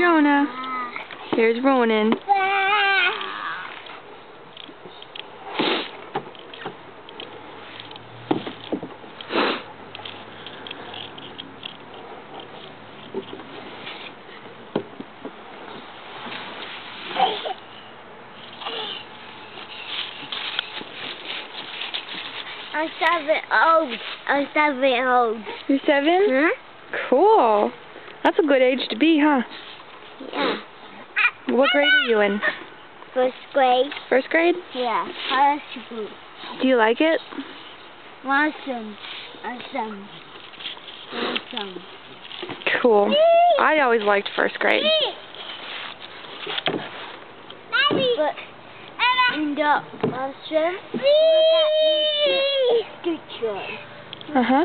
Jonah. Here's Ronan. I'm 7 old. I'm 7 old. You're 7? Huh? Cool. That's a good age to be, huh? Yeah. What grade are you in? First grade. First grade? Yeah. High school. Do you like it? Awesome. Awesome. Awesome. Cool. I always liked first grade. But in the awesome, look at the picture. Uh-huh.